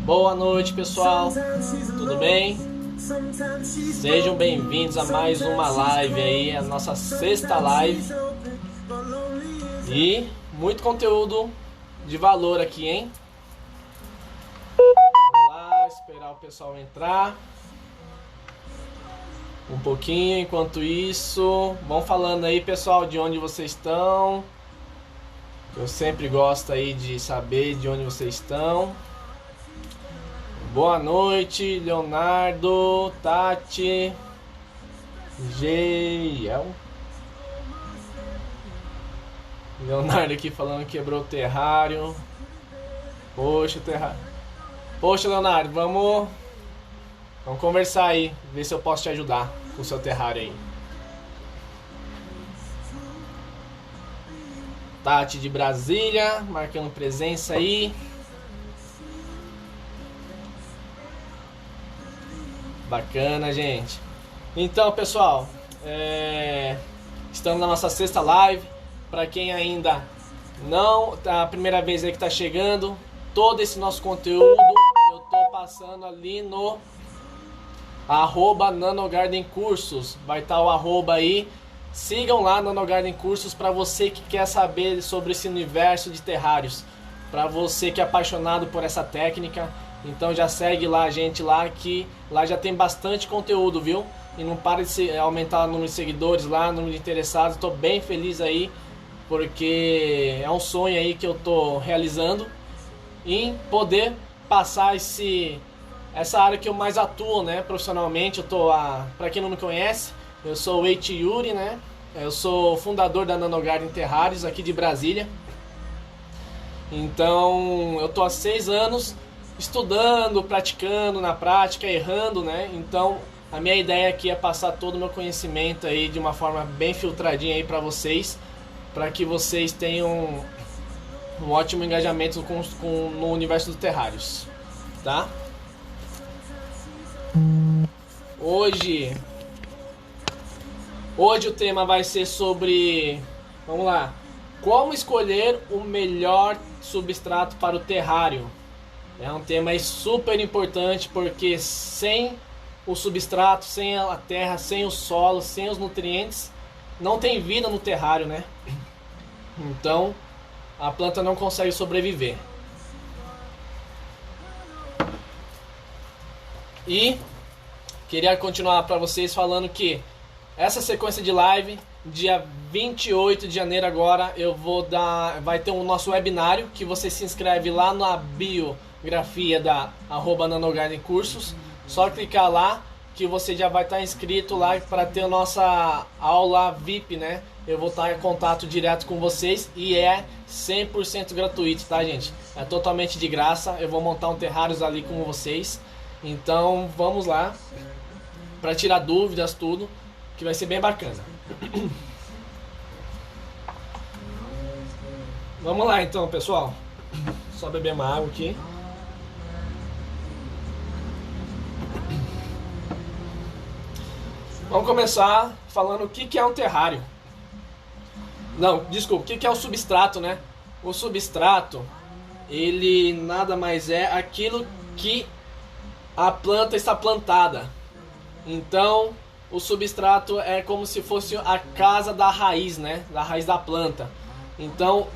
Boa noite, pessoal. Tudo bem? Sejam bem-vindos a mais uma live aí, a nossa sexta live. E muito conteúdo de valor aqui, hein? Vamos lá, esperar o pessoal entrar. Um pouquinho, enquanto isso, vão falando aí, pessoal, de onde vocês estão. Eu sempre gosto aí de saber de onde vocês estão. Boa noite, Leonardo, Tati, Geiel. Leonardo aqui falando que quebrou o terrário. Poxa, o terrário. Poxa, Leonardo, vamos conversar aí, ver se eu posso te ajudar com o seu terrário aí. Tati de Brasília, marcando presença aí. Bacana, gente. Então, pessoal, estamos na nossa sexta live. Para quem ainda não, a primeira vez aí que está chegando, todo esse nosso conteúdo eu tô passando ali no @nanogardencursos. Vai estar o arroba aí. Sigam lá Nanogarden Cursos para você que quer saber sobre esse universo de terrários. Para você que é apaixonado por essa técnica, então já segue lá a gente lá, que lá já tem bastante conteúdo, viu? E não para de aumentar o número de seguidores lá, o número de interessados. Estou bem feliz aí, porque é um sonho aí que eu tô realizando em poder passar essa área que eu mais atuo, né, profissionalmente. Para quem não me conhece, eu sou o Eiichi Yuri, né? Eu sou fundador da Nanogarden Terrários aqui de Brasília. Então, eu tô há 6 anos estudando, praticando na prática, errando, né? Então, a minha ideia aqui é passar todo o meu conhecimento aí de uma forma bem filtradinha aí para vocês, para que vocês tenham um ótimo engajamento no universo dos terrários, tá? Hoje o tema vai ser sobre, vamos lá, como escolher o melhor substrato para o terrário. É um tema aí super importante, porque sem o substrato, sem a terra, sem o solo, sem os nutrientes, não tem vida no terrário, né? Então a planta não consegue sobreviver. E queria continuar para vocês falando que essa sequência de live, dia 28 de janeiro agora, vai ter o nosso webinário, que você se inscreve lá na biografia da @nanogardencursos. Só clicar lá que você já vai estar inscrito lá para ter a nossa aula VIP, né? Eu vou estar em contato direto com vocês e é 100% gratuito, tá, gente? É totalmente de graça. Eu vou montar um terrários ali com vocês. Então, vamos lá para tirar dúvidas, tudo, que vai ser bem bacana. Vamos lá então, pessoal. Só beber uma água aqui. Vamos começar falando o que é um terrário. Não, desculpa, o que é o substrato, né? O substrato, ele nada mais é aquilo que a planta está plantada. Então, o substrato é como se fosse a casa da raiz, né? Da raiz da planta. Então,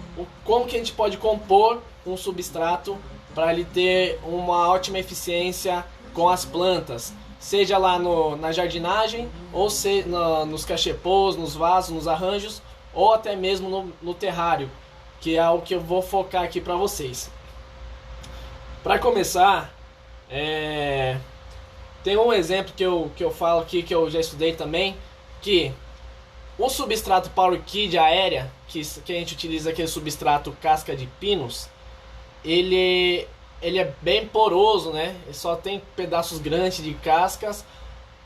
como que a gente pode compor um substrato para ele ter uma ótima eficiência com as plantas? Seja lá na jardinagem, ou nos cachepôs, nos vasos, nos arranjos, ou até mesmo no terrário, que é o que eu vou focar aqui para vocês. Para começar, tem um exemplo que eu falo aqui, que eu já estudei também, que o substrato para orquídea aérea, que a gente utiliza aquele substrato casca de pinos, ele é bem poroso, né? Ele só tem pedaços grandes de cascas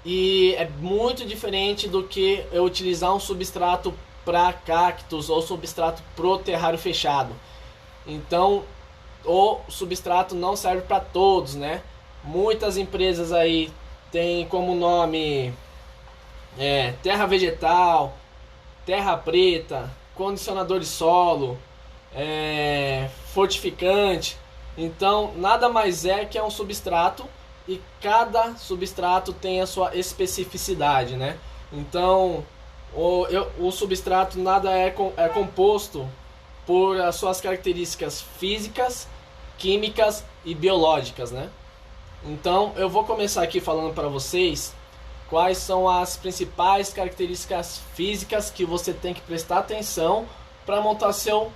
e é muito diferente do que eu utilizar um substrato para cactos ou substrato pro terrário fechado. Então, o substrato não serve para todos, né? Muitas empresas aí têm como nome terra vegetal, terra preta, condicionador de solo, fortificante. Então, nada mais é que é um substrato e cada substrato tem a sua especificidade, né? Então, o substrato nada é composto por as suas características físicas, químicas e biológicas, né? Então, eu vou começar aqui falando para vocês quais são as principais características físicas que você tem que prestar atenção para montar seu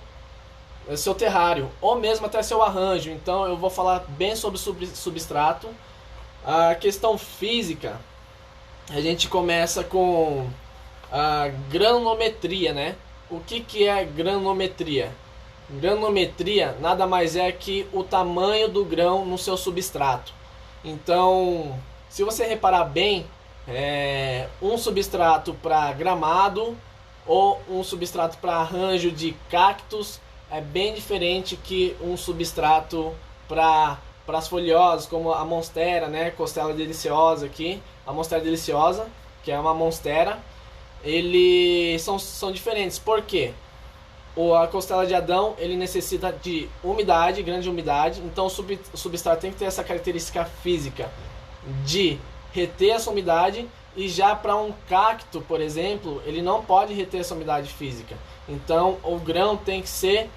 terrário, ou mesmo até seu arranjo. Então eu vou falar bem sobre substrato. A questão física, a gente começa com a granulometria, né? O que é granulometria? Granulometria nada mais é que o tamanho do grão no seu substrato. Então, se você reparar bem, um substrato para gramado ou um substrato para arranjo de cactos é bem diferente que um substrato para as folhosas, como a monstera, né? Costela deliciosa aqui, a monstera deliciosa, que é uma monstera, eles são diferentes. Por quê? A costela de Adão, ele necessita de umidade, grande umidade, então o substrato tem que ter essa característica física de reter essa umidade, e já para um cacto, por exemplo, ele não pode reter essa umidade física. Então o grão tem que ser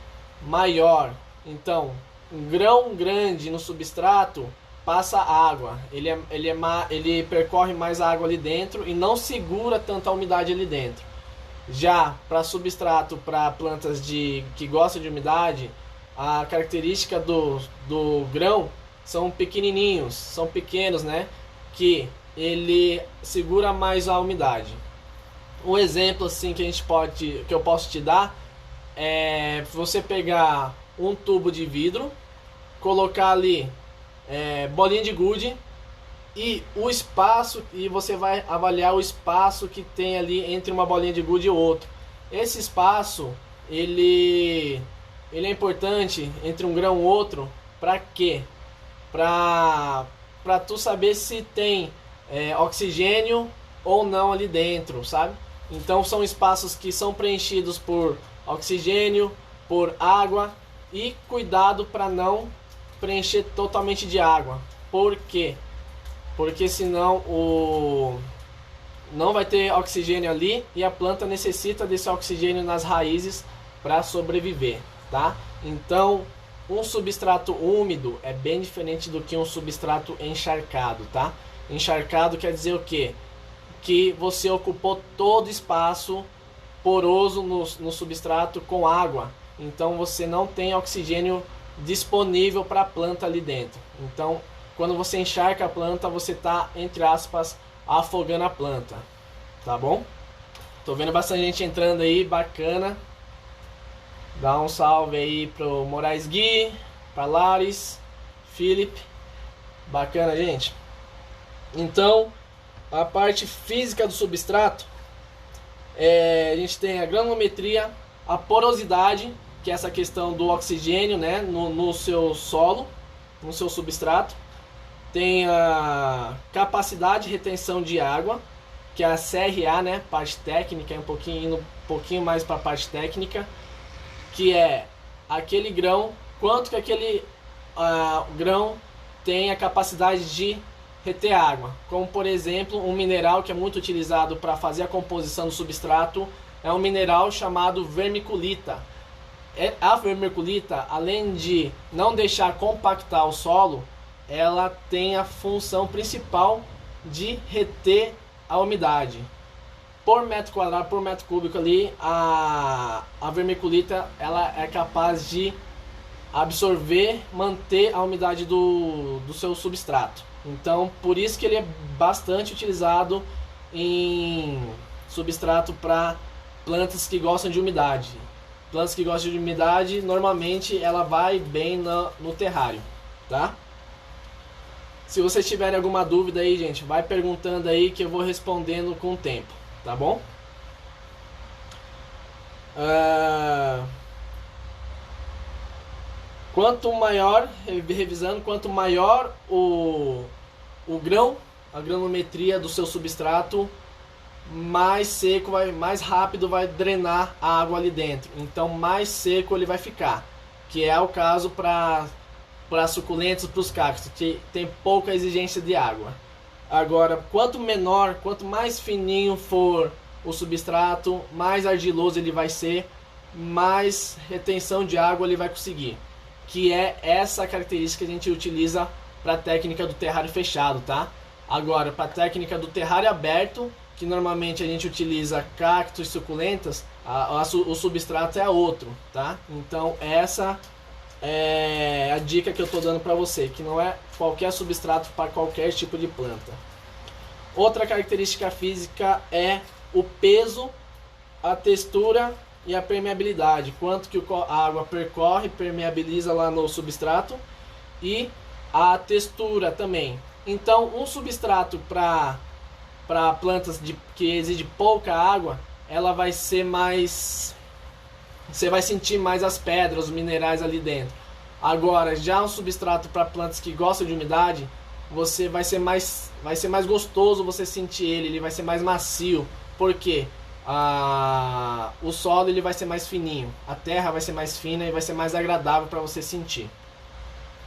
maior. Então, um grão grande no substrato passa água, ele percorre mais a água ali dentro e não segura tanta umidade ali dentro. Já para substrato, para plantas que gostam de umidade, a característica do grão são pequenininhos, são pequenos, né? Que ele segura mais a umidade. Um exemplo assim que eu posso te dar é você pegar um tubo de vidro, colocar ali bolinha de gude e o espaço, e você vai avaliar o espaço que tem ali entre uma bolinha de gude e outra. Esse espaço ele é importante entre um grão e outro. Para quê? Para tu saber se tem oxigênio ou não ali dentro, sabe? Então são espaços que são preenchidos por oxigênio, por água, e cuidado para não preencher totalmente de água. Por quê? Porque senão não vai ter oxigênio ali e a planta necessita desse oxigênio nas raízes para sobreviver, tá? Então, um substrato úmido é bem diferente do que um substrato encharcado, tá? Encharcado quer dizer o quê? Que você ocupou todo o espaço poroso no substrato com água. Então você não tem oxigênio disponível para a planta ali dentro. Então, quando você encharca a planta, você está, entre aspas, afogando a planta. Tá bom? Tô vendo bastante gente entrando aí, bacana. Dá um salve aí pro Moraes Gui, pra Laris, Felipe. Bacana, gente. Então, a parte física do substrato, a gente tem a granulometria, a porosidade, que é essa questão do oxigênio, né, no seu solo, no seu substrato. Tem a capacidade de retenção de água, que é a CRA, né, parte técnica, indo um pouquinho mais para a parte técnica, que é aquele grão, quanto que aquele grão tem a capacidade de reter água. Como, por exemplo, um mineral que é muito utilizado para fazer a composição do substrato é um mineral chamado vermiculita. A vermiculita, além de não deixar compactar o solo, ela tem a função principal de reter a umidade. Por metro quadrado, por metro cúbico ali, a vermiculita ela é capaz de absorver, manter a umidade do seu substrato. Então, por isso que ele é bastante utilizado em substrato para plantas que gostam de umidade. Plantas que gostam de umidade, normalmente ela vai bem no terrário, tá? Se vocês tiverem alguma dúvida aí, gente, vai perguntando aí que eu vou respondendo com o tempo, tá bom? Quanto maior, revisando, quanto maior o grão, a granulometria do seu substrato, mais seco, mais rápido vai drenar a água ali dentro. Então mais seco ele vai ficar, que é o caso para para suculentas, para os cactos, que tem pouca exigência de água. Agora, quanto menor, quanto mais fininho for o substrato, mais argiloso ele vai ser, mais retenção de água ele vai conseguir. Que é essa característica que a gente utiliza para a técnica do terrário fechado, tá? Agora, para a técnica do terrário aberto, que normalmente a gente utiliza cactos e suculentas, o substrato é outro, tá? Então essa é a dica que eu estou dando para você, que não é qualquer substrato para qualquer tipo de planta. Outra característica física é o peso, a textura e a permeabilidade. Quanto que a água percorre, permeabiliza lá no substrato, e a textura também. Então um substrato para plantas que exige pouca água, ela vai ser mais... Você vai sentir mais as pedras, os minerais ali dentro. Agora, já um substrato para plantas que gostam de umidade, você vai ser mais gostoso você sentir ele vai ser mais macio. Por quê? O solo ele vai ser mais fininho, a terra vai ser mais fina e vai ser mais agradável para você sentir,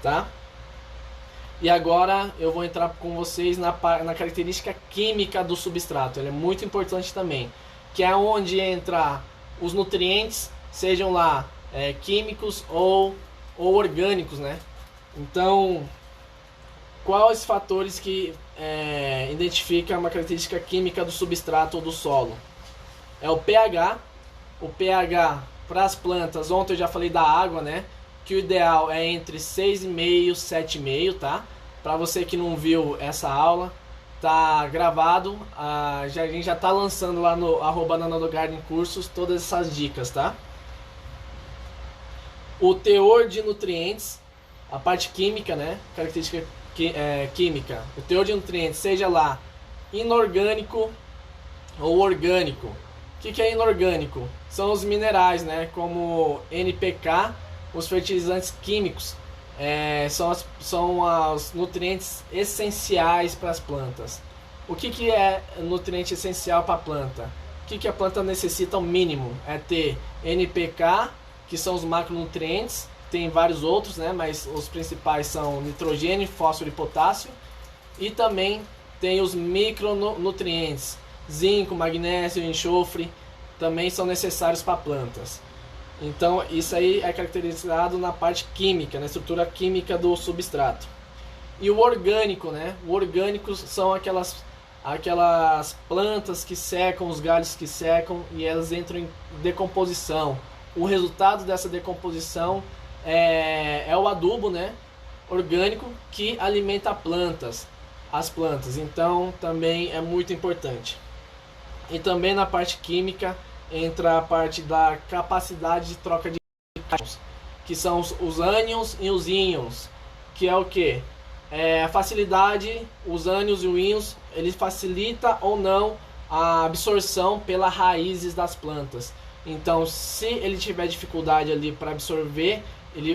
tá? E agora eu vou entrar com vocês na característica química do substrato. Ele é muito importante também, que é onde entra os nutrientes, sejam lá químicos ou orgânicos, né? Então, quais fatores que identificam uma característica química do substrato ou do solo? É o pH. O pH para as plantas, ontem eu já falei da água, né? Que o ideal é entre 6,5 e 7,5, tá? Para você que não viu essa aula, tá gravado, a gente já tá lançando lá no @nanogarden cursos todas essas dicas, tá? O teor de nutrientes, a parte química, né? Característica química. O teor de nutrientes, seja lá inorgânico ou orgânico. O que é inorgânico? São os minerais, né? Como NPK, os fertilizantes químicos. São os nutrientes essenciais para as plantas. O que é nutriente essencial para a planta? O que a planta necessita ao mínimo? É ter NPK, que são os macronutrientes. Tem vários outros, né? Mas os principais são nitrogênio, fósforo e potássio. E também tem os micronutrientes, zinco, magnésio, enxofre, também são necessários para plantas. Então isso aí é caracterizado na parte química, na estrutura química do substrato. E o orgânico, né? O orgânico são aquelas plantas que secam, os galhos que secam e elas entram em decomposição. O resultado dessa decomposição é o adubo, né? Orgânico, que alimenta as plantas. Então também é muito importante. E também na parte química entra a parte da capacidade de troca de cátions, que são os ânions e os íons, que é o que? A facilidade, os ânions e os íons, ele facilita ou não a absorção pelas raízes das plantas. Então, se ele tiver dificuldade ali para absorver,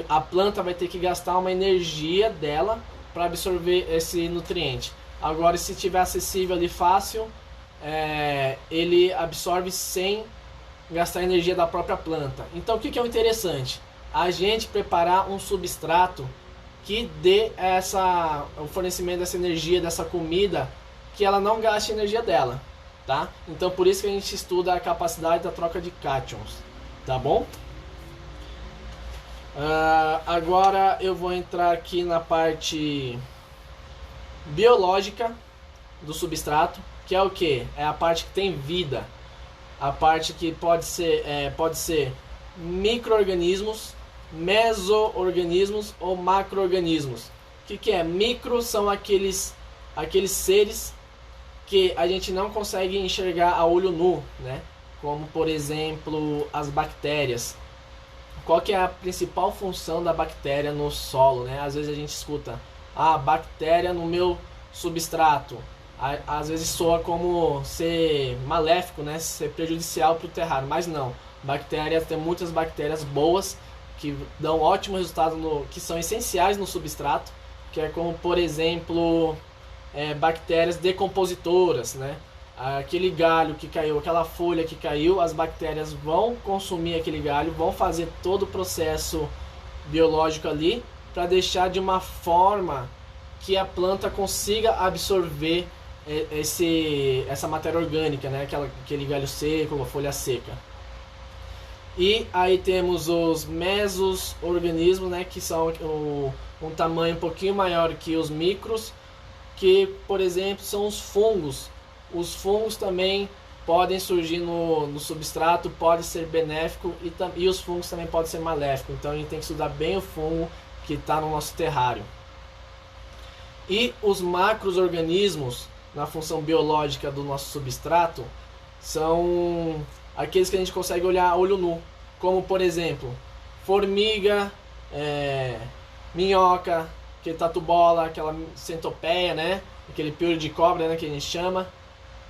a planta vai ter que gastar uma energia dela para absorver esse nutriente. Agora, se tiver acessível ali fácil, ele absorve sem gastar energia da própria planta. Então o que é o interessante? A gente preparar um substrato que dê o fornecimento dessa energia, dessa comida, que ela não gaste energia dela, tá? Então por isso que a gente estuda a capacidade da troca de cátions, tá bom? Agora eu vou entrar aqui na parte biológica do substrato, que é o que? É a parte que tem vida. A parte que pode ser micro-organismos, meso-organismos ou macro-organismos. O que é? Micro são aqueles seres que a gente não consegue enxergar a olho nu, né? Como por exemplo as bactérias. Qual que é a principal função da bactéria no solo, né? Às vezes a gente escuta bactéria no meu substrato. Às vezes soa como ser maléfico, né? Ser prejudicial para o terrário, mas não. Tem muitas bactérias boas que dão ótimo resultado, que são essenciais no substrato, que é como, por exemplo, bactérias decompositoras, né? Aquele galho que caiu, aquela folha que caiu, as bactérias vão consumir aquele galho, vão fazer todo o processo biológico ali para deixar de uma forma que a planta consiga absorver essa matéria orgânica, né? Aquele galho seco, a folha seca. E aí temos os meso-organismos, né? Que são um tamanho um pouquinho maior que os micros, que, por exemplo, são os fungos. Os fungos também podem surgir no substrato, pode ser benéfico e os fungos também podem ser maléficos. Então a gente tem que estudar bem o fungo que está no nosso terrário. E os macro-organismos, na função biológica do nosso substrato, são aqueles que a gente consegue olhar a olho nu, como por exemplo, formiga, minhoca, aquele tatu-bola, aquela centopeia, né? Aquele piolho de cobra, né, que a gente chama.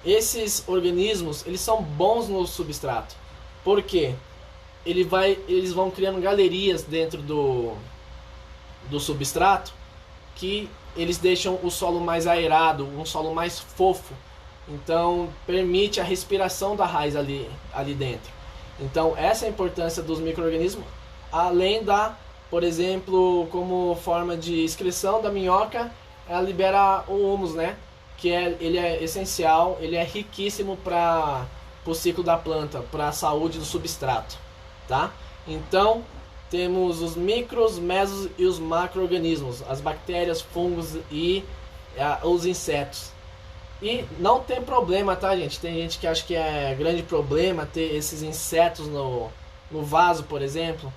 Esses organismos, eles são bons no substrato. Por quê? Eles vão criando galerias dentro do substrato que eles deixam o solo mais aerado, um solo mais fofo. Então permite a respiração da raiz ali dentro. Então essa é a importância dos micro-organismos, além da, por exemplo, como forma de excreção da minhoca, ela libera o humus, né? Ele é essencial, ele é riquíssimo para o ciclo da planta, para a saúde do substrato, tá? Então temos os micros, mesos e os macro-organismos, as bactérias, fungos e os insetos. E não tem problema, tá, gente? Tem gente que acha que é grande problema ter esses insetos no vaso, por exemplo.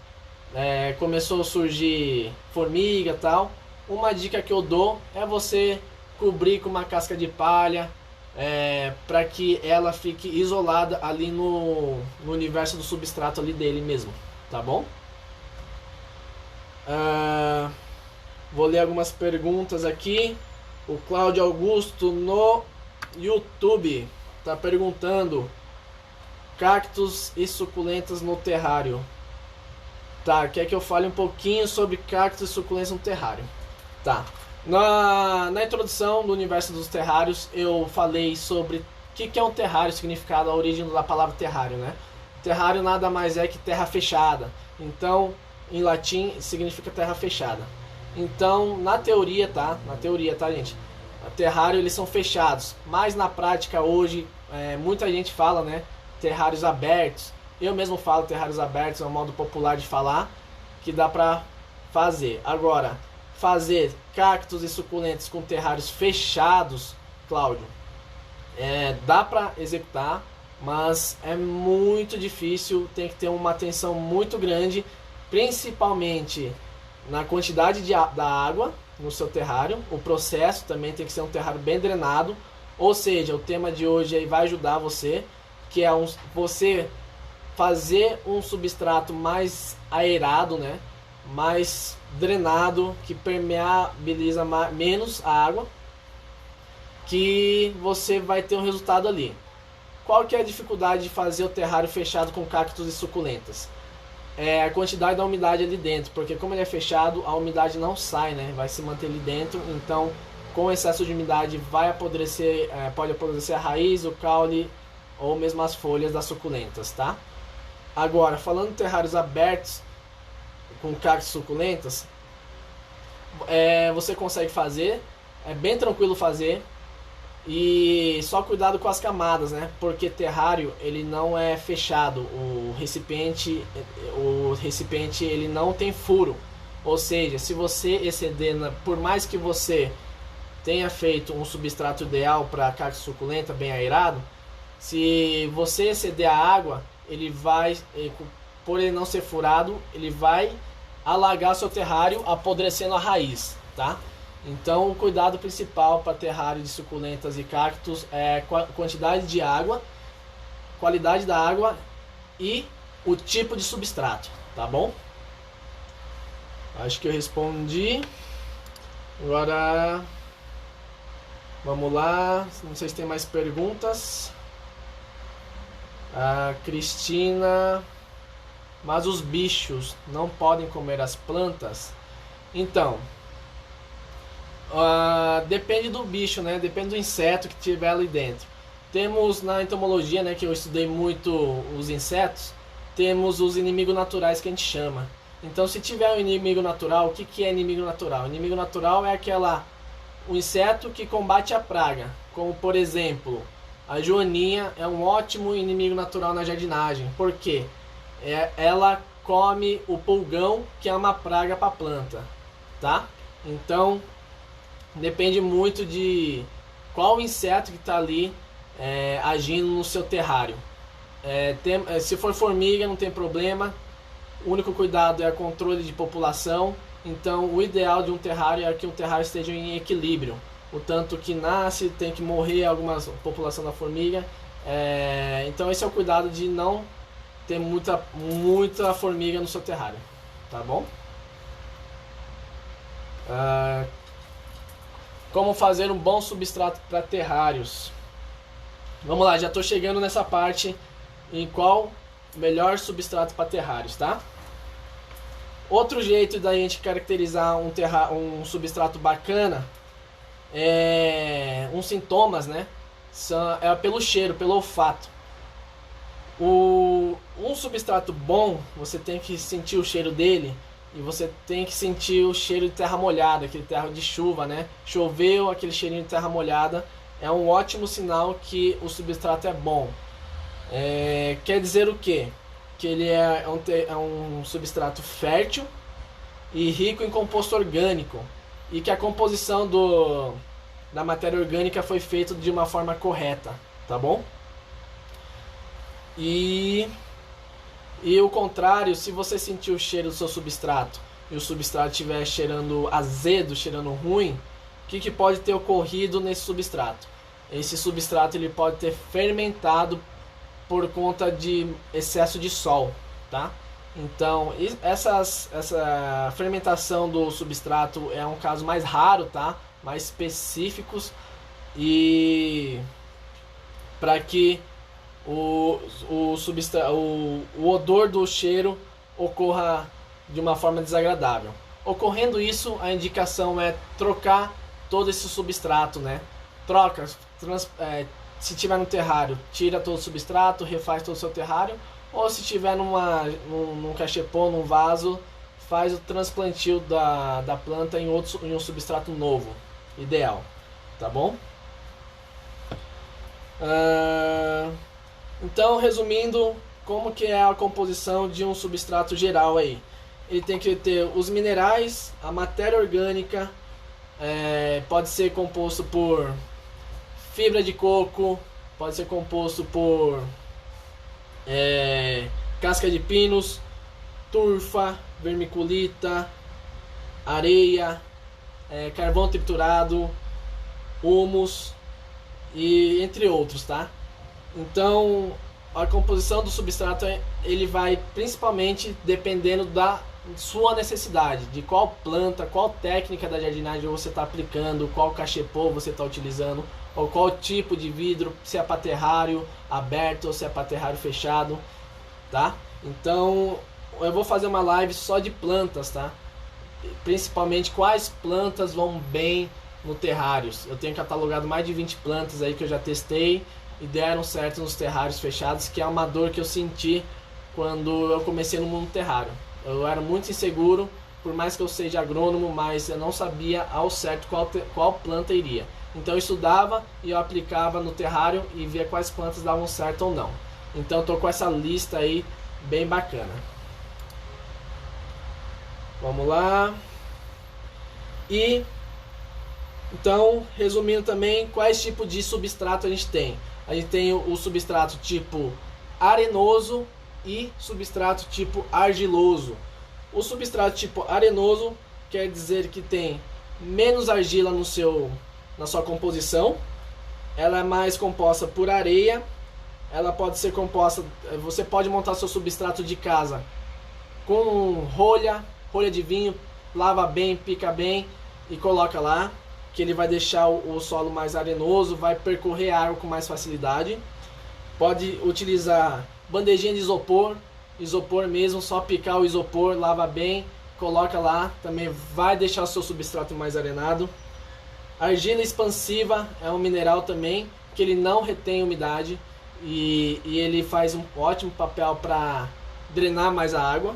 Começou a surgir formiga e tal. Uma dica que eu dou é você cobrir com uma casca de palha, para que ela fique isolada ali no universo do substrato ali dele mesmo, tá bom? Vou ler algumas perguntas aqui. O Cláudio Augusto no YouTube está perguntando: cactos e suculentas no terrário. Tá, quer que eu fale um pouquinho sobre cactos e suculentas no terrário? Tá. Na introdução do universo dos terrários, eu falei sobre o que é um terrário, o significado, a origem da palavra terrário, né? Terrário nada mais é que terra fechada. Então, em latim, significa terra fechada. Então, na teoria, tá, gente? Terrário, eles são fechados. Mas na prática, hoje, muita gente fala, né? Terrários abertos. Eu mesmo falo terrários abertos, é um modo popular de falar, que dá pra fazer. Agora, fazer cactos e suculentas com terrários fechados, Cláudio, dá pra executar, mas é muito difícil, tem que ter uma atenção muito grande, principalmente na quantidade da água no seu terrário. O processo também tem que ser um terrário bem drenado, ou seja, o tema de hoje aí vai ajudar você, que é você fazer um substrato mais aerado, né? Mais drenado, que permeabiliza menos a água, que você vai ter um resultado ali. Qual que é a dificuldade de fazer o terrário fechado com cactos e suculentas? É a quantidade da umidade ali dentro, porque como ele é fechado, a umidade não sai, né? Vai se manter ali dentro, então com excesso de umidade vai apodrecer, pode apodrecer a raiz, o caule ou mesmo as folhas das suculentas, tá? Agora, falando de terrários abertos com cactos e suculentas, você consegue fazer, é bem tranquilo fazer, e só cuidado com as camadas, né? Porque terrário, ele não é fechado, o recipiente ele não tem furo, ou seja, se você exceder, por mais que você tenha feito um substrato ideal para cacto suculenta bem aerado, se você exceder a água, ele vai, por ele não ser furado, ele vai alagar seu terrário, apodrecendo a raiz, tá? Então, o cuidado principal para terrário de suculentas e cactos é a quantidade de água, qualidade da água e o tipo de substrato, tá bom? Acho que eu respondi. Agora, vamos lá, não sei se tem mais perguntas. A Cristina: mas os bichos não podem comer as plantas? Então, depende do bicho, né? Depende do inseto que tiver ali dentro. Temos na entomologia, né, que eu estudei muito os insetos, temos os inimigos naturais que a gente chama. Então, se tiver um inimigo natural, o que é inimigo natural? Inimigo natural é o inseto que combate a praga, como por exemplo, a joaninha é um ótimo inimigo natural na jardinagem. Por quê? Ela come o pulgão, que é uma praga para a planta, tá? Então, depende muito de qual inseto que está ali agindo no seu terrário. Se for formiga, não tem problema. O único cuidado é o controle de população. Então, o ideal de um terrário é que o terrário esteja em equilíbrio. O tanto que nasce, tem que morrer alguma população da formiga. Então, esse é o cuidado de não ter muita formiga no seu terrário. Tá bom? Como fazer um bom substrato para terrários? Vamos lá, já estou chegando nessa parte em qual melhor substrato para terrários, tá? Outro jeito da gente caracterizar um substrato bacana uns sintomas, né? É pelo cheiro, pelo olfato. Um substrato bom, você tem que sentir o cheiro dele e você tem que sentir o cheiro de terra molhada, aquele terra de chuva, né? Choveu, aquele cheirinho de terra molhada é um ótimo sinal que o substrato é bom. Quer dizer o quê? Que ele é um substrato fértil e rico em composto orgânico e que a composição da matéria orgânica foi feita de uma forma correta, tá bom? E o contrário, se você sentir o cheiro do seu substrato e o substrato estiver cheirando azedo, cheirando ruim, o que pode ter ocorrido nesse substrato? Esse substrato ele pode ter fermentado por conta de excesso de sol, tá? Então, essa fermentação do substrato é um caso mais raro, tá? Mais específicos, e para que o odor do cheiro ocorra de uma forma desagradável. Ocorrendo isso, a indicação é trocar todo esse substrato, né? Troca, se tiver no terrário, tira todo o substrato, refaz todo o seu terrário, ou se tiver num cachepô, num vaso, faz o transplantio da planta em um substrato novo, ideal, tá bom? Então, resumindo, como que é a composição de um substrato geral aí? Ele tem que ter os minerais, a matéria orgânica, pode ser composto por fibra de coco, pode ser composto por casca de pinos, turfa, vermiculita, areia, carvão triturado, humus e entre outros, tá? Então, a composição do substrato ele vai principalmente dependendo da sua necessidade, de qual planta, qual técnica da jardinagem você está aplicando, qual cachepô você está utilizando, ou qual tipo de vidro, se é para terrário aberto ou se é para terrário fechado, tá? Então, eu vou fazer uma live só de plantas, tá? Principalmente quais plantas vão bem no terrários. Eu tenho catalogado mais de 20 plantas aí que eu já testei e deram certo nos terrários fechados, que é uma dor que eu senti quando eu comecei no mundo terrário. Eu era muito inseguro, por mais que eu seja agrônomo, mas eu não sabia ao certo qual planta iria. Então eu estudava e eu aplicava no terrário e via quais plantas davam certo ou não. Então eu tô com essa lista aí bem bacana. Vamos lá. E então, resumindo também, quais tipos de substrato a gente tem? A gente tem o substrato tipo arenoso e substrato tipo argiloso. O substrato tipo arenoso quer dizer que tem menos argila na sua composição. Ela é mais composta por areia. Ela pode ser composta, você pode montar seu substrato de casa com rolha de vinho, lava bem, pica bem e coloca lá, que ele vai deixar o solo mais arenoso, vai percorrer a água com mais facilidade. Pode utilizar bandejinha de isopor mesmo, só picar o isopor, lava bem, coloca lá, também vai deixar o seu substrato mais arenado. Argila expansiva é um mineral também, que ele não retém umidade e ele faz um ótimo papel para drenar mais a água.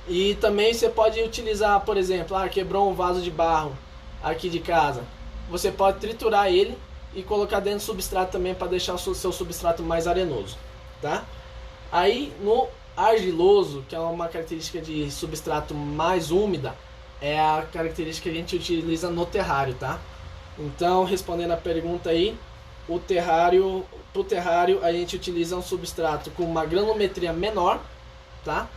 E também você pode utilizar, por exemplo, quebrou um vaso de barro aqui de casa. Você pode triturar ele e colocar dentro do substrato também para deixar o seu substrato mais arenoso, tá? Aí no argiloso, que é uma característica de substrato mais úmida, é a característica que a gente utiliza no terrário, tá? Então, respondendo a pergunta aí, pro terrário a gente utiliza um substrato com uma granulometria menor, tá?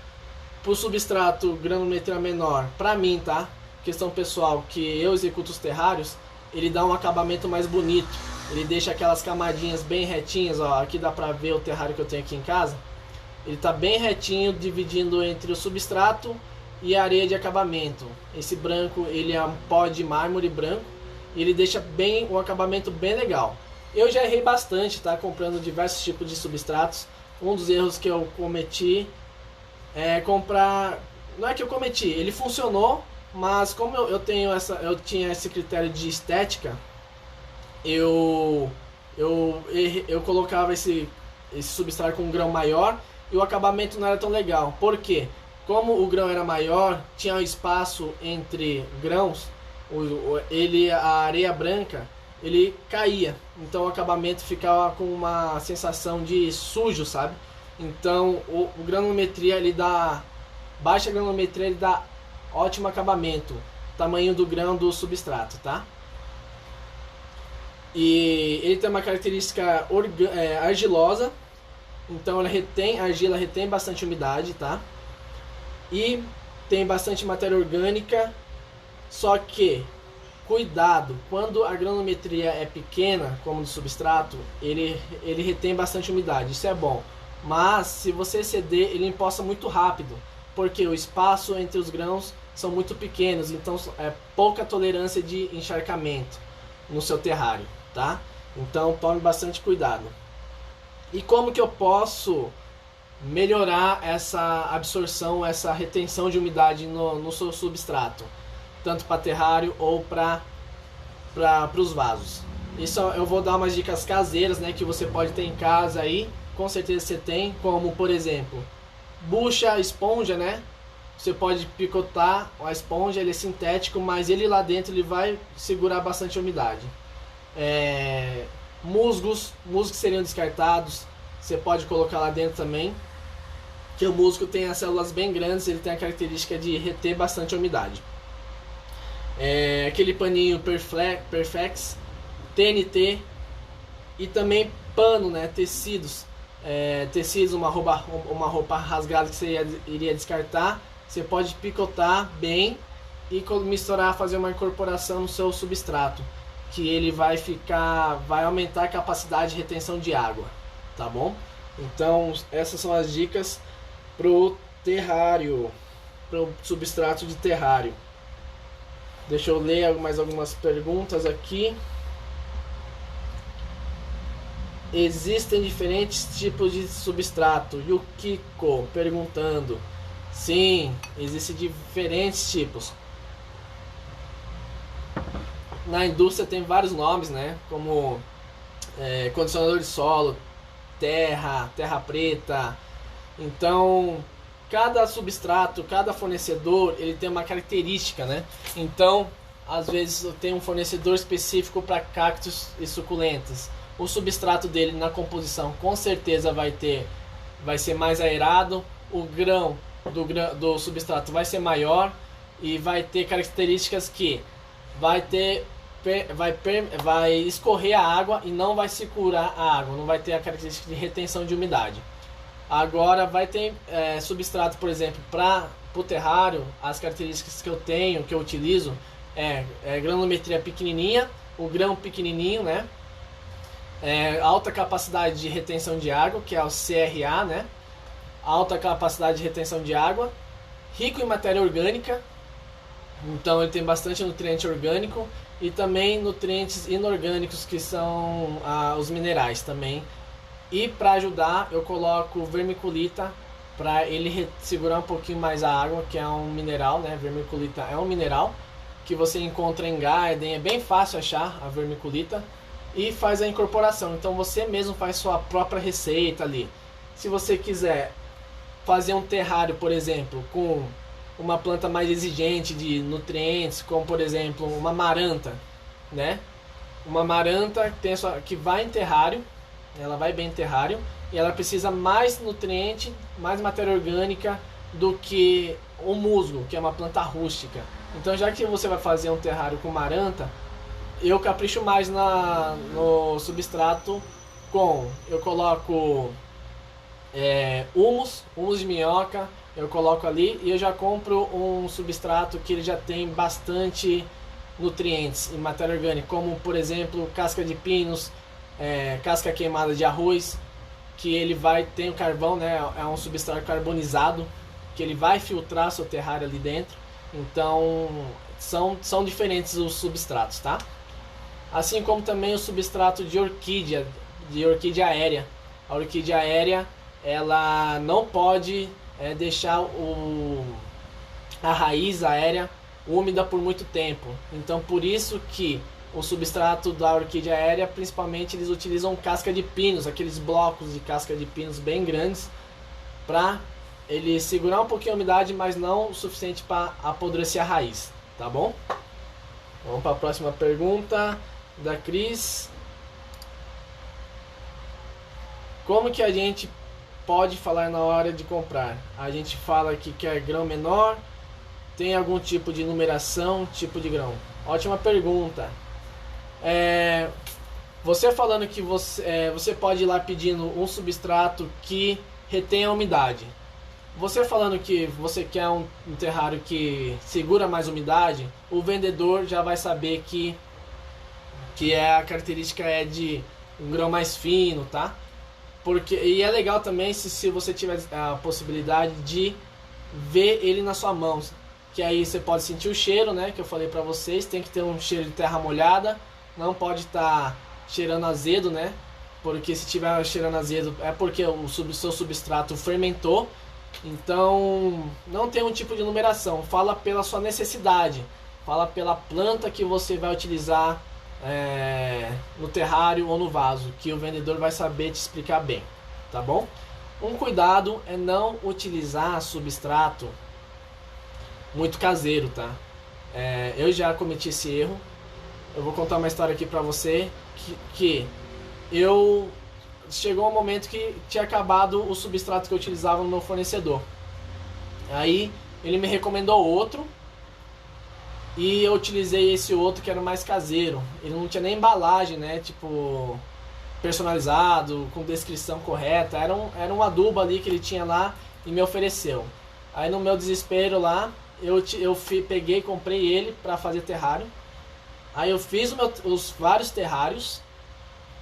Pro substrato granulometria menor, pra mim, tá? Questão pessoal, que eu executo os terrários, ele dá um acabamento mais bonito. Ele deixa aquelas camadinhas bem retinhas, ó. Aqui dá pra ver o terrário que eu tenho aqui em casa. Ele tá bem retinho, dividindo entre o substrato e a areia de acabamento. Esse branco, ele é um pó de mármore branco. E ele deixa bem o acabamento bem legal. Eu já errei bastante, tá? Comprando diversos tipos de substratos. Um dos erros que eu cometi é comprar... Não é que eu cometi, ele funcionou, mas como eu tinha esse critério de estética, eu colocava esse substrato com um grão maior e o acabamento não era tão legal. Por quê? Como o grão era maior, tinha um espaço entre grãos, a areia branca, ele caía, então o acabamento ficava com uma sensação de sujo, sabe? Então o granulometria, ele dá baixa granulometria, ele dá ótimo acabamento, tamanho do grão do substrato, tá? E ele tem uma característica argilosa, então a argila retém bastante umidade, tá? E tem bastante matéria orgânica, só que cuidado, quando a granulometria é pequena, como no substrato, ele retém bastante umidade, isso é bom. Mas se você exceder, ele empoça muito rápido, porque o espaço entre os grãos são muito pequenos, então é pouca tolerância de encharcamento no seu terrário, tá? Então tome bastante cuidado. E como que eu posso melhorar essa absorção, essa retenção de umidade no seu substrato, tanto para terrário ou para os vasos? Isso eu vou dar umas dicas caseiras, né, que você pode ter em casa aí, com certeza você tem, como por exemplo, bucha, esponja, né? Você pode picotar a esponja, ele é sintético, mas ele lá dentro ele vai segurar bastante umidade. Musgos seriam descartados, você pode colocar lá dentro também, que o musgo tem as células bem grandes, ele tem a característica de reter bastante umidade. Aquele paninho Perfex, TNT e também pano, né, tecidos, uma roupa rasgada que você iria descartar, você pode picotar bem e misturar, fazer uma incorporação no seu substrato, que ele vai aumentar a capacidade de retenção de água, tá bom? Então essas são as dicas pro terrário, pro substrato de terrário. Deixa eu ler mais algumas perguntas aqui. Existem diferentes tipos de substrato. Yukiko perguntando. Sim, existem diferentes tipos. Na indústria tem vários nomes, né? Como condicionador de solo, terra preta. Então, cada substrato, cada fornecedor, ele tem uma característica, né? Então, às vezes tem um fornecedor específico para cactos e suculentas. O substrato dele na composição com certeza vai ser mais aerado, o grão do substrato vai ser maior e vai ter características que vai escorrer a água e não vai segurar a água, não vai ter a característica de retenção de umidade. Agora vai ter substrato, por exemplo, para o terrário, as características que eu utilizo granulometria pequenininha, o grão pequenininho, né? Alta capacidade de retenção de água, que é o CRA, né? Alta capacidade de retenção de água, rico em matéria orgânica, então ele tem bastante nutriente orgânico e também nutrientes inorgânicos, que são os minerais também. E para ajudar, eu coloco vermiculita para ele segurar um pouquinho mais a água, que é um mineral, né? Vermiculita é um mineral que você encontra em Garden, é bem fácil achar a vermiculita, e faz a incorporação. Então você mesmo faz sua própria receita ali. Se você quiser fazer um terrário, por exemplo, com uma planta mais exigente de nutrientes, como por exemplo uma maranta, né? Uma maranta que vai em terrário, ela vai bem em terrário, e ela precisa mais nutriente, mais matéria orgânica do que o musgo, que é uma planta rústica. Então, já que você vai fazer um terrário com maranta, eu capricho mais no substrato eu coloco humus de minhoca, eu coloco ali, e eu já compro um substrato que ele já tem bastante nutrientes e matéria orgânica, como por exemplo casca de pinos, casca queimada de arroz, que ele tem o carvão, né? É um substrato carbonizado que ele vai filtrar seu terrário ali dentro. Então são diferentes os substratos, tá? Assim como também o substrato de orquídea aérea. A orquídea aérea, ela não pode deixar a raiz aérea úmida por muito tempo. Então por isso que o substrato da orquídea aérea, principalmente, eles utilizam casca de pinos, aqueles blocos de casca de pinos bem grandes, para ele segurar um pouquinho a umidade, mas não o suficiente para apodrecer a raiz, tá bom? Vamos para a próxima pergunta da Cris. Como que a gente pode falar na hora de comprar? A gente fala que quer grão menor, tem algum tipo de numeração, tipo de grão? Ótima pergunta. Você falando que você pode ir lá pedindo um substrato que retém a umidade. Você falando que você quer um terrário que segura mais umidade, o vendedor já vai saber que a característica é de um grão mais fino, tá? E é legal também se você tiver a possibilidade de ver ele na sua mão, que aí você pode sentir o cheiro, né? Que eu falei pra vocês, tem que ter um cheiro de terra molhada, não pode estar cheirando azedo, né? Porque se tiver cheirando azedo é porque o seu substrato fermentou. Então não tem um tipo de numeração, fala pela sua necessidade, fala pela planta que você vai utilizar no terrário ou no vaso, que o vendedor vai saber te explicar bem, tá bom? Um cuidado é não utilizar substrato muito caseiro, tá? Eu já cometi esse erro. Eu vou contar uma história aqui pra você que chegou um momento que tinha acabado o substrato que eu utilizava no meu fornecedor. Aí ele me recomendou outro e eu utilizei esse outro que era mais caseiro. Ele não tinha nem embalagem, né? Tipo, personalizado, com descrição correta. Era um adubo ali que ele tinha lá e me ofereceu. Aí no meu desespero lá, eu peguei e comprei ele para fazer terrário. Aí eu fiz os vários terrários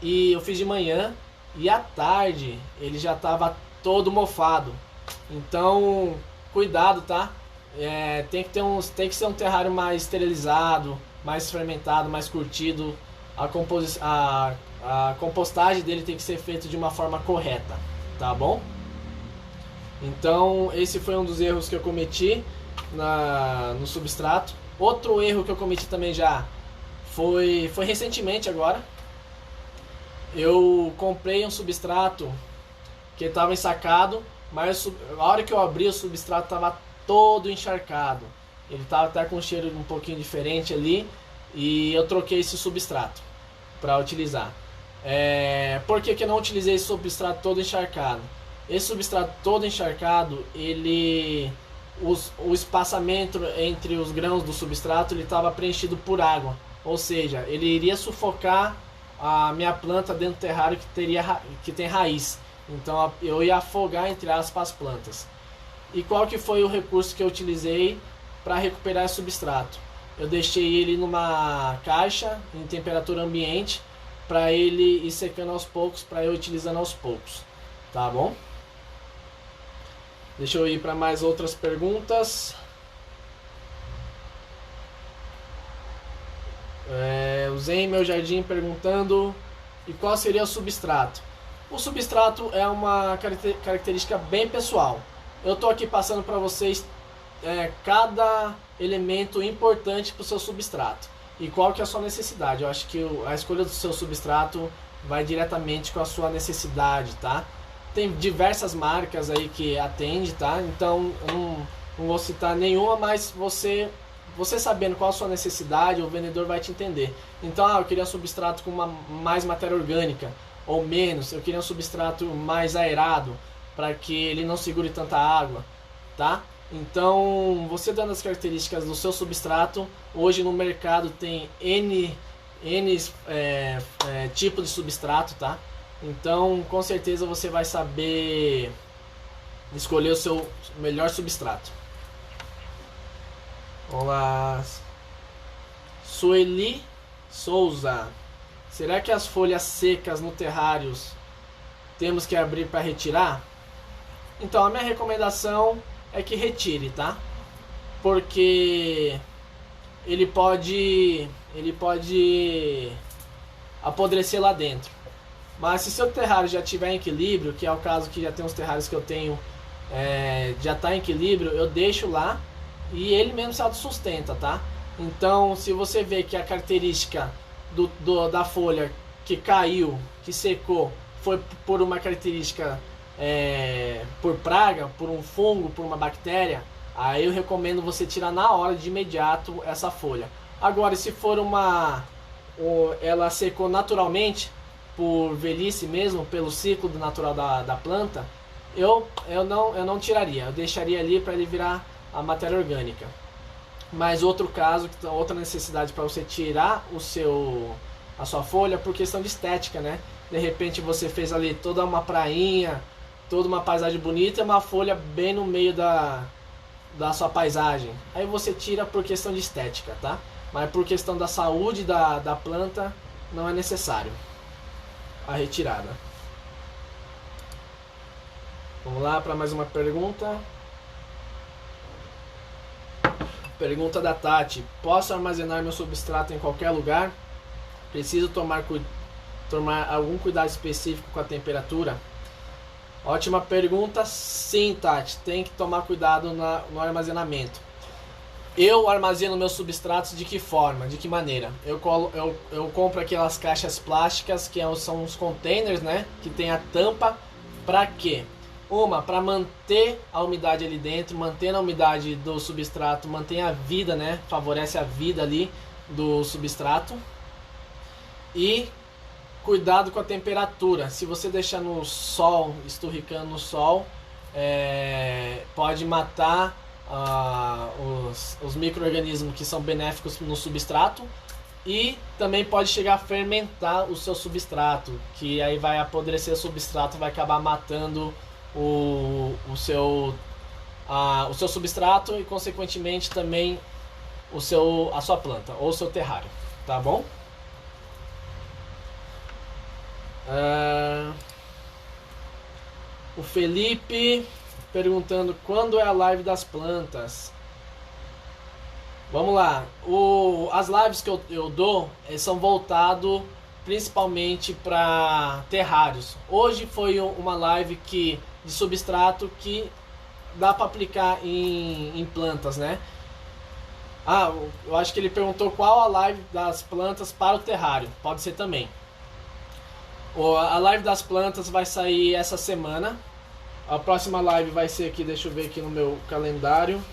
e eu fiz de manhã. E à tarde ele já estava todo mofado. Então, cuidado, tá? Tem que ser um terrário mais esterilizado, mais fermentado, mais curtido. A compostagem dele tem que ser feita de uma forma correta, tá bom? Então, esse foi um dos erros que eu cometi no substrato. Outro erro que eu cometi também já foi recentemente agora. Eu comprei um substrato que estava ensacado, mas a hora que eu abri o substrato estava todo encharcado. Ele estava até com um cheiro um pouquinho diferente ali e eu troquei esse substrato para utilizar. Por que eu não utilizei esse substrato todo encharcado? Esse substrato todo encharcado, o espaçamento entre os grãos do substrato estava preenchido por água, ou seja, ele iria sufocar a minha planta dentro do terrário que tem raiz. Então eu ia afogar, entre aspas, as plantas. E qual que foi o recurso que eu utilizei para recuperar esse substrato? Eu deixei ele numa caixa em temperatura ambiente para ele ir secando aos poucos, para eu utilizando aos poucos, tá bom? Deixa eu ir para mais outras perguntas. O Zen Meu Jardim perguntando: e qual seria o substrato? O substrato é uma característica bem pessoal. Eu estou aqui passando para vocês cada elemento importante para o seu substrato e qual que é a sua necessidade. Eu acho que a escolha do seu substrato vai diretamente com a sua necessidade, tá? Tem diversas marcas aí que atende, tá? Então não vou citar nenhuma, mas você sabendo qual a sua necessidade, o vendedor vai te entender. Então, eu queria um substrato com mais matéria orgânica, ou menos, eu queria um substrato mais aerado, para que ele não segure tanta água, tá? Então, você dando as características do seu substrato, hoje no mercado tem N tipo de substrato, tá? Então, com certeza você vai saber escolher o seu melhor substrato. Vamos lá. Sueli Souza. Será que as folhas secas no terrário temos que abrir para retirar? Então, a minha recomendação é que retire, tá? Porque ele pode apodrecer lá dentro. Mas se seu terrário já estiver em equilíbrio, que é o caso que já tem uns terrários que eu tenho, já está em equilíbrio, eu deixo lá e ele mesmo se autossustenta, tá? Então, se você vê que a característica da folha que caiu, que secou, foi por uma característica por praga, por um fungo, por uma bactéria, aí eu recomendo você tirar na hora, de imediato, essa folha. Agora, se for ela secou naturalmente, por velhice mesmo, pelo ciclo natural da planta, eu não tiraria, eu deixaria ali para ele virar a matéria orgânica. Mas outro caso, outra necessidade para você tirar a sua folha, por questão de estética, né? De repente você fez ali toda uma prainha, toda uma paisagem bonita e uma folha bem no meio da sua paisagem. Aí você tira por questão de estética, tá? Mas por questão da saúde da planta, não é necessário a retirada. Vamos lá para mais uma pergunta. Pergunta da Tati. Posso armazenar meu substrato em qualquer lugar? Preciso tomar algum cuidado específico com a temperatura? Ótima pergunta. Sim, Tati. Tem que tomar cuidado no armazenamento. Eu armazeno meus substratos de que forma? De que maneira? Eu compro aquelas caixas plásticas que são os containers, né? Que tem a tampa. Para quê? Para manter a umidade ali dentro, manter a umidade do substrato, mantém a vida, né? Favorece a vida ali do substrato. E cuidado com a temperatura. Se você deixar no sol, esturricando no sol, pode matar os micro-organismos que são benéficos no substrato. E também pode chegar a fermentar o seu substrato, que aí vai apodrecer o substrato, vai acabar matando o seu substrato e consequentemente também a sua planta ou o seu terrário, tá bom? O Felipe perguntando quando é a live das plantas. Vamos lá. As lives que eu dou são voltadas principalmente para terrários. Hoje foi uma live de substrato que dá para aplicar em plantas, né? Eu acho que ele perguntou qual a live das plantas para o terrário. Pode ser também. A live das plantas vai sair essa semana. A próxima live vai ser aqui, deixa eu ver aqui no meu calendário.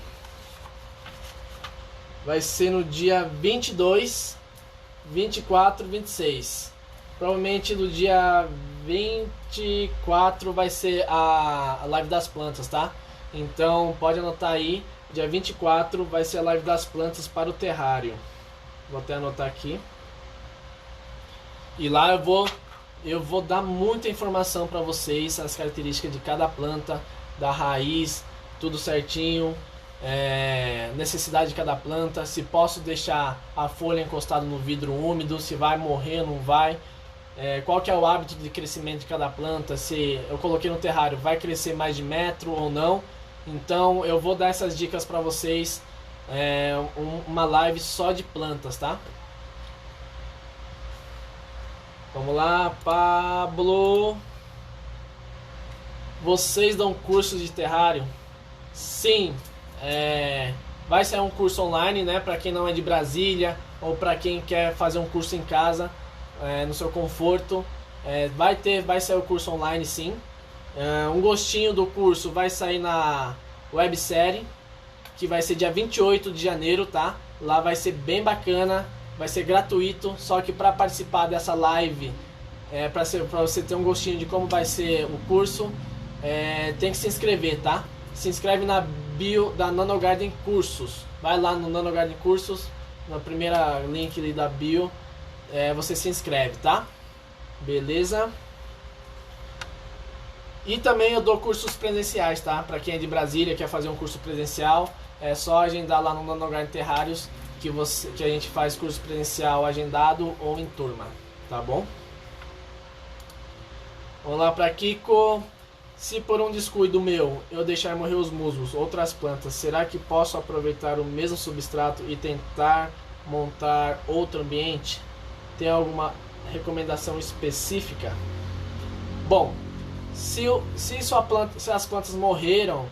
Vai ser no dia 22, 24, 26. Provavelmente no dia 24 vai ser a live das plantas, tá? Então pode anotar aí, dia 24 vai ser a live das plantas para o terrário. Vou até anotar aqui. E lá eu vou dar muita informação para vocês, as características de cada planta, da raiz, tudo certinho. Necessidade de cada planta, se posso deixar a folha encostada no vidro úmido, se vai morrer ou não vai, qual que é o hábito de crescimento de cada planta, se eu coloquei no terrário vai crescer mais de metro ou não. Então eu vou dar essas dicas para vocês, uma live só de plantas, tá? Vamos lá, Pablo. Vocês dão cursos de terrário? Sim. Vai ser um curso online, né? Para quem não é de Brasília ou para quem quer fazer um curso em casa, no seu conforto, vai ser o curso online, sim. Um gostinho do curso vai sair na websérie, que vai ser dia 28 de janeiro, tá? Lá vai ser bem bacana, vai ser gratuito, só que para participar dessa live, para você ter um gostinho de como vai ser o curso, tem que se inscrever, tá? Se inscreve na bio da Nanogarden Cursos. Vai lá no Nanogarden Cursos, na primeira link ali da bio, você se inscreve, tá? Beleza? E também eu dou cursos presenciais, tá? Para quem é de Brasília, quer fazer um curso presencial, é só agendar lá no Nanogarden Terrários que a gente faz curso presencial agendado ou em turma, tá bom? Vamos lá para Kiko. Se por um descuido meu eu deixar morrer os musgos, outras plantas, será que posso aproveitar o mesmo substrato e tentar montar outro ambiente? Tem alguma recomendação específica? Bom, se as plantas morreram,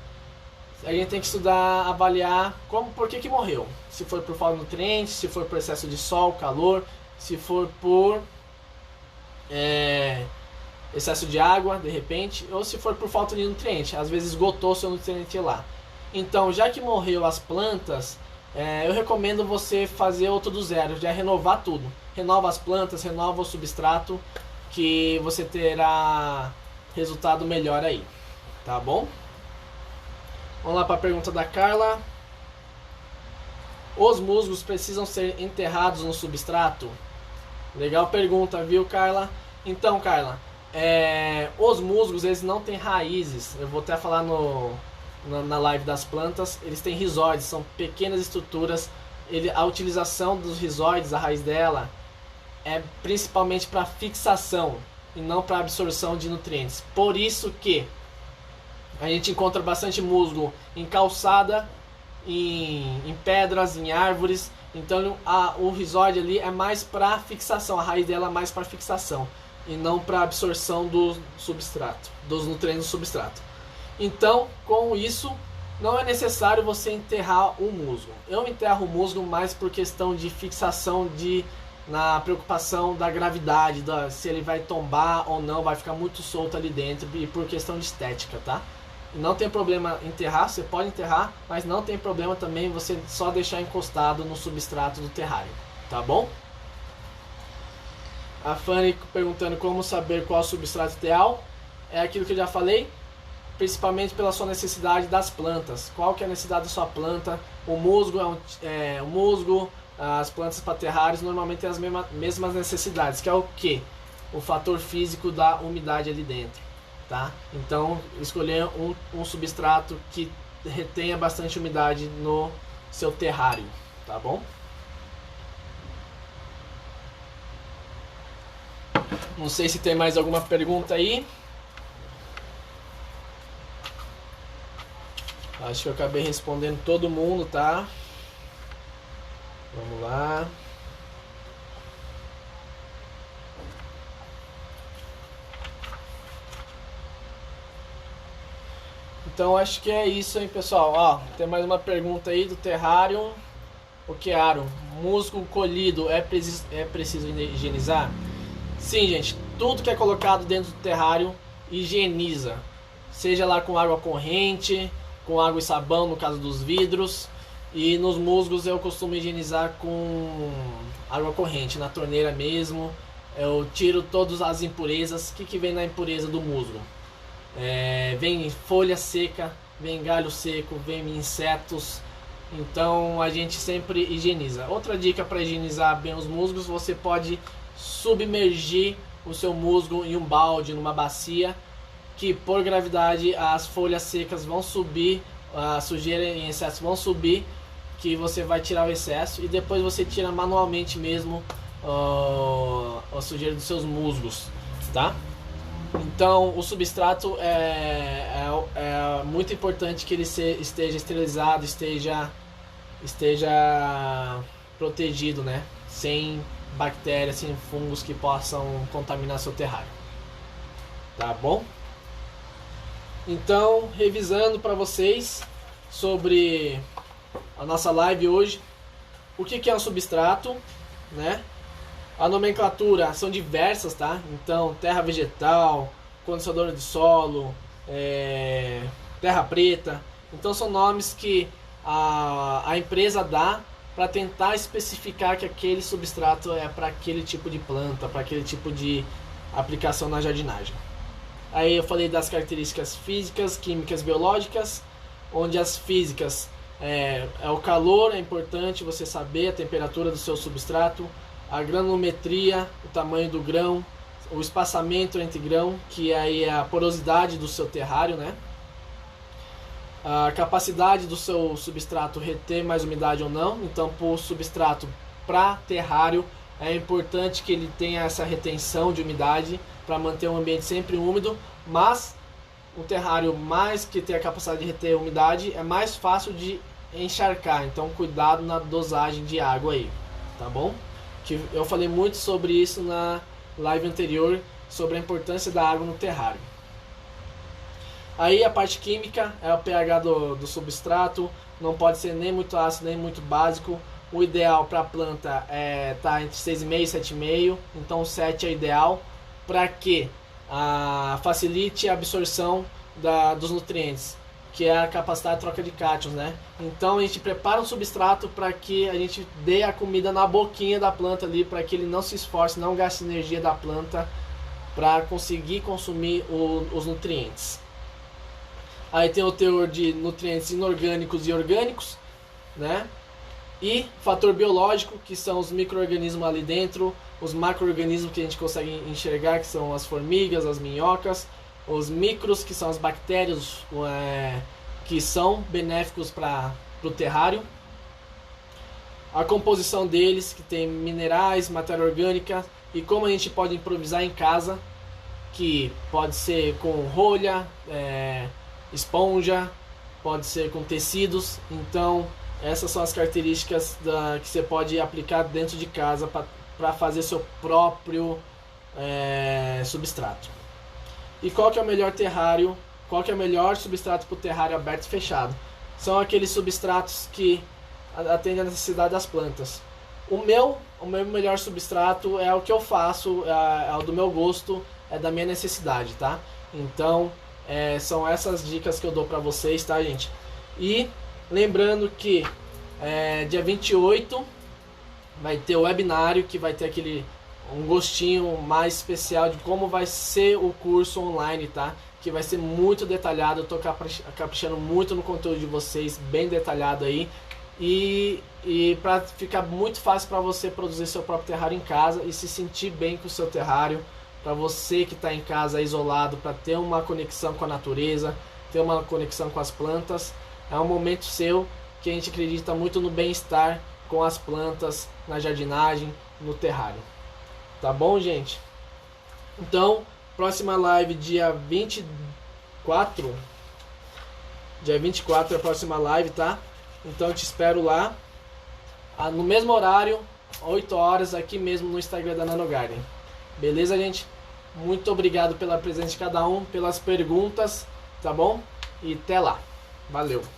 a gente tem que estudar, avaliar por que morreu. Se foi por falta de nutrientes, se foi por excesso de sol, calor, se for por excesso de água, de repente, ou se for por falta de nutriente, às vezes esgotou seu nutriente lá. Então, já que morreu as plantas, eu recomendo você fazer outro do zero, já renovar tudo. Renova as plantas, renova o substrato, que você terá resultado melhor aí, tá bom? Vamos lá para a pergunta da Carla. Os musgos precisam ser enterrados no substrato? Legal pergunta, viu, Carla? Então, Carla, os musgos, eles não têm raízes. Eu vou até falar na live das plantas. Eles têm rizóides, são pequenas estruturas. A utilização dos rizóides, a raiz dela, é principalmente para fixação e não para absorção de nutrientes. Por isso que a gente encontra bastante musgo em calçada, em pedras, em árvores. Então o rizóide ali é mais para fixação, a raiz dela é mais para fixação e não para absorção do substrato, dos nutrientes do substrato. Então, com isso, não é necessário você enterrar o musgo. Eu enterro o musgo mais por questão de fixação, na preocupação da gravidade, se ele vai tombar ou não, vai ficar muito solto ali dentro, e por questão de estética, tá? Não tem problema enterrar, você pode enterrar, mas não tem problema também você só deixar encostado no substrato do terrário, tá bom? A Fanny perguntando como saber qual substrato ideal. É aquilo que eu já falei, principalmente pela sua necessidade das plantas. Qual que é a necessidade da sua planta? O musgo o musgo, as plantas para terrários normalmente têm as mesmas necessidades, que é o que? O fator físico da umidade ali dentro, tá? Então, escolher um substrato que retenha bastante umidade no seu terrário, tá bom? Não sei se tem mais alguma pergunta aí. Acho que eu acabei respondendo todo mundo, tá? Vamos lá. Então acho que é isso, hein, pessoal. Ó, tem mais uma pergunta aí do terrário. O que, Aro? Musgo colhido é preciso higienizar? Sim, gente. Tudo que é colocado dentro do terrário higieniza. Seja lá com água corrente, com água e sabão, no caso dos vidros. E nos musgos eu costumo higienizar com água corrente, na torneira mesmo. Eu tiro todas as impurezas. O que vem na impureza do musgo? Vem folha seca, vem galho seco, vem insetos. Então a gente sempre higieniza. Outra dica para higienizar bem os musgos: você pode submergir o seu musgo em um balde, numa bacia, que por gravidade as folhas secas vão subir, a sujeira em excesso vão subir, que você vai tirar o excesso, e depois você tira manualmente mesmo a sujeira dos seus musgos, tá? Então o substrato é muito importante que ele esteja esterilizado, esteja protegido, né? Sem bactérias, sem fungos que possam contaminar seu terrário, tá bom? Então, revisando para vocês sobre a nossa live hoje, o que é um substrato, né? A nomenclatura são diversas, tá? Então, terra vegetal, condicionador de solo, terra preta. Então, são nomes que a empresa dá para tentar especificar que aquele substrato é para aquele tipo de planta, para aquele tipo de aplicação na jardinagem. Aí eu falei das características físicas, químicas, biológicas, onde as físicas é o calor, é importante você saber a temperatura do seu substrato, a granulometria, o tamanho do grão, o espaçamento entre grão, que aí é a porosidade do seu terrário, né? A capacidade do seu substrato reter mais umidade ou não. Então, para o substrato para terrário, é importante que ele tenha essa retenção de umidade para manter o ambiente sempre úmido, mas o terrário mais que tem a capacidade de reter umidade é mais fácil de encharcar, então cuidado na dosagem de água aí, tá bom? Que eu falei muito sobre isso na live anterior, sobre a importância da água no terrário. Aí a parte química é o pH do substrato, não pode ser nem muito ácido nem muito básico. O ideal para a planta é estar entre 6,5 e 7,5, então 7 é ideal para que facilite a absorção dos nutrientes, que é a capacidade de troca de cátions, né? Então a gente prepara um substrato para que a gente dê a comida na boquinha da planta ali, para que ele não se esforce, não gaste energia da planta para conseguir consumir os nutrientes. Aí tem o teor de nutrientes inorgânicos e orgânicos, né? E fator biológico, que são os micro-organismos ali dentro, os macro-organismos que a gente consegue enxergar, que são as formigas, as minhocas, os micros, que são as bactérias, que são benéficos para o terrário. A composição deles, que tem minerais, matéria orgânica, e como a gente pode improvisar em casa, que pode ser com rolha, esponja, pode ser com tecidos. Então essas são as características que você pode aplicar dentro de casa para fazer seu próprio substrato. E qual que é o melhor terrário? Qual que é o melhor substrato para o terrário aberto e fechado? São aqueles substratos que atendem a necessidade das plantas. O meu melhor substrato é o que eu faço, é o do meu gosto, é da minha necessidade, tá? Então são essas dicas que eu dou para vocês, tá, gente? E lembrando que dia 28 vai ter o webinário, que vai ter um gostinho mais especial de como vai ser o curso online, tá? Que vai ser muito detalhado, eu tô caprichando muito no conteúdo de vocês, bem detalhado aí. E para ficar muito fácil para você produzir seu próprio terrário em casa e se sentir bem com o seu terrário, para você que está em casa isolado, para ter uma conexão com a natureza, ter uma conexão com as plantas. É um momento seu que a gente acredita muito no bem-estar com as plantas, na jardinagem, no terrário. Tá bom, gente? Então, próxima live dia 24. Dia 24 é a próxima live, tá? Então eu te espero lá, no mesmo horário, 8 horas, aqui mesmo no Instagram da Nanogarden. Beleza, gente? Muito obrigado pela presença de cada um, pelas perguntas, tá bom? E até lá. Valeu!